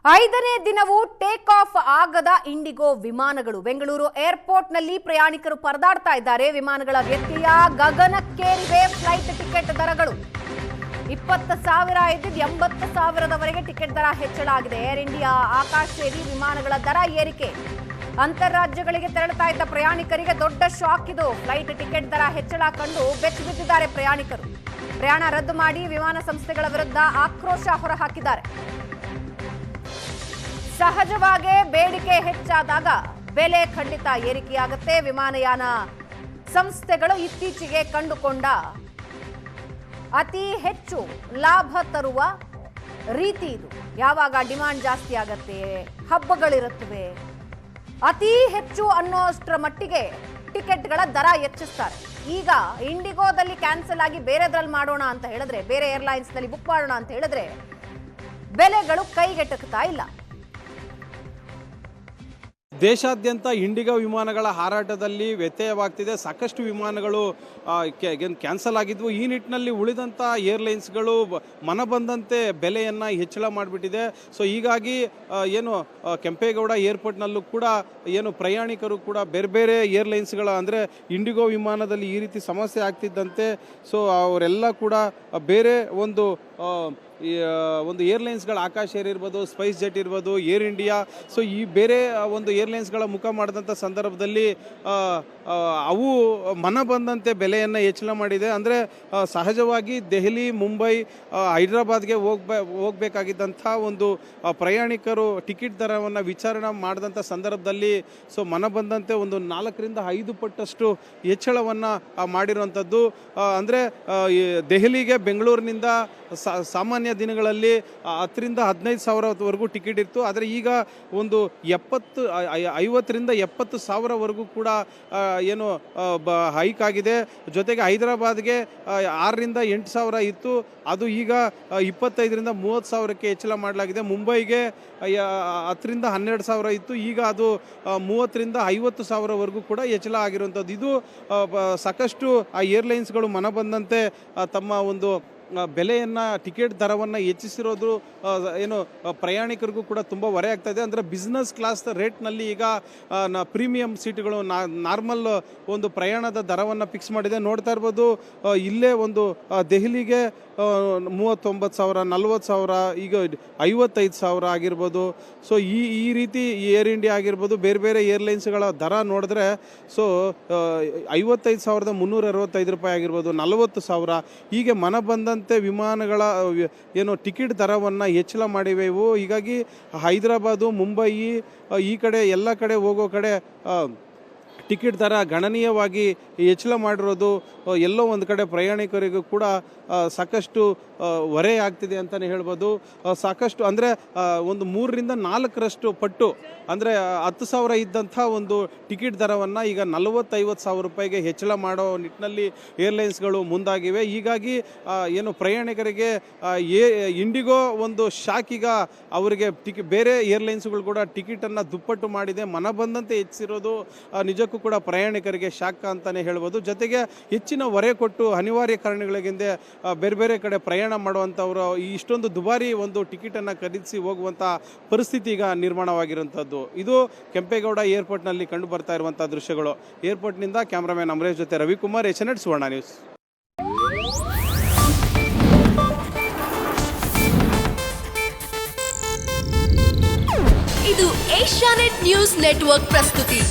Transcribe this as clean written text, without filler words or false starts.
ಐದನೇ ದಿನವೂ take off ಆಗದ ಇಂಡಿಗೋ ವಿಮಾನಗಳು. ಬೆಂಗಳೂರು ಏರ್ಪೋರ್ಟ್ನಲ್ಲಿ ಪ್ರಯಾಣಿಕರು ಪರದಾಡ್ತಾ ಇದ್ದಾರೆ. ವಿಮಾನಗಳ ವ್ಯತ್ಯಯ ಗಗನಕ್ಕೇರಿವೆ. ಫ್ಲೈಟ್ ಟಿಕೆಟ್ ದರಗಳು 20,000 ಇದ್ದಿದ್ದು 80,000ದವರೆಗೆ ಟಿಕೆಟ್ ದರ ಹೆಚ್ಚಳ ಆಗಿದೆ. ಏರ್ ಇಂಡಿಯಾ, ಆಕಾಶ್ ಸೇರಿ ವಿಮಾನಗಳ ದರ ಏರಿಕೆ. ಅಂತಾರಾಜ್ಯಗಳಿಗೆ ತೆರಳುತ್ತಾ ಇದ್ದ ಪ್ರಯಾಣಿಕರಿಗೆ ದೊಡ್ಡ ಶಾಕ್ ಇದು. ಫ್ಲೈಟ್ ಟಿಕೆಟ್ ದರ ಹೆಚ್ಚಳ ಕಂಡು ಬೆಚ್ಚಿಬಿದ್ದಿದ್ದಾರೆ ಪ್ರಯಾಣಿಕರು. ಪ್ರಯಾಣ ರದ್ದು ಮಾಡಿ ವಿಮಾನ ಸಂಸ್ಥೆಗಳ ವಿರುದ್ಧ ಆಕ್ರೋಶ ಹೊರಹಾಕಿದ್ದಾರೆ. ಸಹಜವಾಗಿ ಬೇಡಿಕೆ ಹೆಚ್ಚಾದಾಗ ಬೆಲೆ ಖಂಡಿತ ಏರಿಕೆಯಾಗುತ್ತೆ. ವಿಮಾನಯಾನ ಸಂಸ್ಥೆಗಳು ಇತ್ತೀಚೆಗೆ ಕಂಡುಕೊಂಡ ಅತಿ ಹೆಚ್ಚು ಲಾಭ ತರುವ ರೀತಿ ಇದು. ಯಾವಾಗ ಡಿಮಾಂಡ್ ಜಾಸ್ತಿ ಆಗತ್ತೆ, ಹಬ್ಬಗಳಿರುತ್ತವೆ, ಅತಿ ಹೆಚ್ಚು ಅನ್ನೋಷ್ಟರ ಮಟ್ಟಿಗೆ ಟಿಕೆಟ್ಗಳ ದರ ಹೆಚ್ಚಿಸ್ತಾರೆ. ಈಗ ಇಂಡಿಗೋದಲ್ಲಿ ಕ್ಯಾನ್ಸಲ್ ಆಗಿ ಬೇರೆದ್ರಲ್ಲಿ ಮಾಡೋಣ ಅಂತ ಹೇಳಿದ್ರೆ, ಬೇರೆ ಏರ್ಲೈನ್ಸ್ನಲ್ಲಿ ಬುಕ್ ಮಾಡೋಣ ಅಂತ ಹೇಳಿದ್ರೆ ಬೆಲೆಗಳು ಕೈಗೆಟಕ್ತಾ ಇಲ್ಲ. ದೇಶಾದ್ಯಂತ ಇಂಡಿಗೋ ವಿಮಾನಗಳ ಹಾರಾಟದಲ್ಲಿ ವ್ಯತ್ಯಯವಾಗ್ತಿದೆ. ಸಾಕಷ್ಟು ವಿಮಾನಗಳು ಕ್ಯಾನ್ಸಲ್ ಆಗಿದ್ವು. ಈ ನಿಟ್ಟಿನಲ್ಲಿ ಉಳಿದಂಥ ಏರ್ಲೈನ್ಸ್ಗಳು ಮನಬಂದಂತೆ ಬೆಲೆಯನ್ನು ಹೆಚ್ಚಳ ಮಾಡಿಬಿಟ್ಟಿದೆ. ಸೊ ಹೀಗಾಗಿ ಏನು ಕೆಂಪೇಗೌಡ ಏರ್ಪೋರ್ಟ್ನಲ್ಲೂ ಕೂಡ ಏನು ಪ್ರಯಾಣಿಕರು ಕೂಡ ಬೇರೆ ಬೇರೆ ಏರ್ಲೈನ್ಸ್ಗಳ ಅಂದರೆ ಇಂಡಿಗೋ ವಿಮಾನದಲ್ಲಿ ಈ ರೀತಿ ಸಮಸ್ಯೆ ಆಗ್ತಿದ್ದಂತೆ ಸೊ ಅವರೆಲ್ಲ ಕೂಡ ಬೇರೆ ಒಂದು ಏರ್ಲೈನ್ಸ್ಗಳ ಆಕಾಶ್ ಏರ್ ಇರ್ಬೋದು, ಸ್ಪೈಸ್ ಜೆಟ್ ಇರ್ಬೋದು, ಏರ್ ಇಂಡಿಯಾ, ಸೊ ಈ ಬೇರೆ ಒಂದು ಏರ್ಲೈನ್ಸ್ಗಳ ಮುಖ ಮಾಡಿದಂಥ ಸಂದರ್ಭದಲ್ಲಿ ಅವು ಮನ ಬಂದಂತೆ ಬೆಲೆಯನ್ನು ಹೆಚ್ಚಳ ಮಾಡಿದೆ. ಅಂದರೆ ಸಹಜವಾಗಿ ದೆಹಲಿ, ಮುಂಬೈ, ಹೈದ್ರಾಬಾದ್ಗೆ ಹೋಗಬೇಕಾಗಿದ್ದಂಥ ಒಂದು ಪ್ರಯಾಣಿಕರು ಟಿಕೆಟ್ ದರವನ್ನು ವಿಚಾರಣೆ ಮಾಡಿದಂಥ ಸಂದರ್ಭದಲ್ಲಿ ಸೊ ಮನ ಬಂದಂತೆ ಒಂದು 4ರಿಂದ 5 ಪಟ್ಟಷ್ಟು ಹೆಚ್ಚಳವನ್ನು ಮಾಡಿರುವಂಥದ್ದು. ಅಂದರೆ ದೆಹಲಿಗೆ ಬೆಂಗಳೂರಿನಿಂದ ಸಾಮಾನ್ಯ ದಿನಗಳಲ್ಲಿ 10ರಿಂದ 15,000ವರೆಗೂ ಟಿಕೆಟ್ ಇತ್ತು. ಆದರೆ ಈಗ ಒಂದು 50ರಿಂದ 70,000ವರೆಗೂ ಕೂಡ ಏನು ಹೈಕ್ ಆಗಿದೆ. ಜೊತೆಗೆ ಹೈದರಾಬಾದ್ಗೆ 6ರಿಂದ 8,000 ಇತ್ತು, ಅದು ಈಗ 25ರಿಂದ 30,000ಕ್ಕೆ ಹೆಚ್ಚಳ ಮಾಡಲಾಗಿದೆ. ಮುಂಬೈಗೆ 10ರಿಂದ 12,000 ಇತ್ತು, ಈಗ ಅದು 30ರಿಂದ 50,000ವರೆಗೂ ಕೂಡ ಹೆಚ್ಚಳ ಆಗಿರುವಂಥದ್ದು. ಇದು ಸಾಕಷ್ಟು ಆ ಏರ್ಲೈನ್ಸ್ಗಳು ಮನ ಬಂದಂತೆ ತಮ್ಮ ಒಂದು ಬೆಲೆಯನ್ನು, ಟಿಕೆಟ್ ದರವನ್ನು ಹೆಚ್ಚಿಸಿರೋದು ಏನು ಪ್ರಯಾಣಿಕರಿಗೂ ಕೂಡ ತುಂಬ ಹೊರೆ ಆಗ್ತಾ ಇದೆ. ಅಂದರೆ ಬಿಸ್ನೆಸ್ ಕ್ಲಾಸ್ ರೇಟ್ನಲ್ಲಿ ಈಗ ಪ್ರೀಮಿಯಂ ಸೀಟ್ಗಳು ನಾರ್ಮಲ್ ಒಂದು ಪ್ರಯಾಣದ ದರವನ್ನು ಫಿಕ್ಸ್ ಮಾಡಿದೆ. ನೋಡ್ತಾ ಇರ್ಬೋದು, ಇಲ್ಲೇ ಒಂದು ದೆಹಲಿಗೆ 39,000, 40,000, ಈಗ 55,000 ಆಗಿರ್ಬೋದು. ಸೊ ಈ ರೀತಿ ಏರ್ ಇಂಡಿಯಾ ಆಗಿರ್ಬೋದು, ಬೇರೆ ಬೇರೆ ಏರ್ಲೈನ್ಸ್ಗಳ ದರ ನೋಡಿದ್ರೆ ಸೊ 55,365 ರೂಪಾಯಿ ಆಗಿರ್ಬೋದು, 40,000 ಹೀಗೆ ಮನ ಬಂದಂತೆ ವಿಮಾನಗಳ ಏನು ಟಿಕೆಟ್ ದರವನ್ನು ಹೆಚ್ಚಳ ಮಾಡಿವೆ ಇವು. ಹೀಗಾಗಿ ಹೈದರಾಬಾದು, ಮುಂಬೈ ಈ ಕಡೆ ಎಲ್ಲ ಕಡೆ ಹೋಗೋ ಕಡೆ ಟಿಕೆಟ್ ದರ ಗಣನೀಯವಾಗಿ ಹೆಚ್ಚಳ ಮಾಡಿರೋದು ಎಲ್ಲೋ ಒಂದು ಕಡೆ ಪ್ರಯಾಣಿಕರಿಗೂ ಕೂಡ ಸಾಕಷ್ಟು ಹೊರೆ ಆಗ್ತಿದೆ ಅಂತಲೇ ಹೇಳ್ಬೋದು. ಸಾಕಷ್ಟು ಅಂದರೆ ಒಂದು 3ರಿಂದ 4ರಷ್ಟು ಪಟ್ಟು, ಅಂದರೆ 10,000 ಇದ್ದಂಥ ಒಂದು ಟಿಕೆಟ್ ದರವನ್ನು ಈಗ 40,000-50,000 ರೂಪಾಯಿಗೆ ಹೆಚ್ಚಳ ಮಾಡೋ ನಿಟ್ಟಿನಲ್ಲಿ ಏರ್ಲೈನ್ಸ್ಗಳು ಮುಂದಾಗಿವೆ. ಹೀಗಾಗಿ ಏನು ಪ್ರಯಾಣಿಕರಿಗೆ ಇಂಡಿಗೋ ಒಂದು ಶಾಕ್. ಈಗ ಅವರಿಗೆ ಬೇರೆ ಏರ್ಲೈನ್ಸ್ಗಳು ಕೂಡ ಟಿಕೆಟನ್ನು ದುಪ್ಪಟ್ಟು ಮಾಡಿದೆ. ಮನ ಬಂದಂತೆ ಹೆಚ್ಚಿರೋದು ನಿಜಕ್ಕೂ ಕೂಡ ಪ್ರಯಾಣಿಕರಿಗೆ ಶಾಕ್ ಅಂತಲೇ ಹೇಳ್ಬೋದು. ಜೊತೆಗೆ ಹೆಚ್ಚಿನ ಹೊರೆ ಕೊಟ್ಟು ಅನಿವಾರ್ಯ ಕಾರಣಗಳಿಂದ ಬೇರೆ ಬೇರೆ ಕಡೆ ಪ್ರಯಾಣ ಮಾಡುವಂಥವರು ಇಷ್ಟೊಂದು ದುಬಾರಿ ಒಂದು ಟಿಕೆಟನ್ನು ಖರೀದಿಸಿ ಹೋಗುವಂಥ ಪರಿಸ್ಥಿತಿ ಈಗ ನಿರ್ಮಾಣವಾಗಿರುವಂಥದ್ದು. ಇದು ಕೆಂಪೇಗೌಡ ಏರ್ಪೋರ್ಟ್ನಲ್ಲಿ ಕಂಡು ಬರ್ತಾ ಇರುವಂಥ ದೃಶ್ಯಗಳು. ಏರ್ಪೋರ್ಟ್ನಿಂದ ಕ್ಯಾಮ್ರಾಮನ್ ಅಮರೇಶ್ ಜೊತೆ ರವಿಕುಮಾರ್, ಏಷ್ಯಾನೆಟ್ ಸುವರ್ಣ ನ್ಯೂಸ್. ಇದು ಏಷ್ಯಾನೆಟ್ ನ್ಯೂಸ್ ನೆಟ್ವರ್ಕ್ ಪ್ರಸ್ತುತಿ.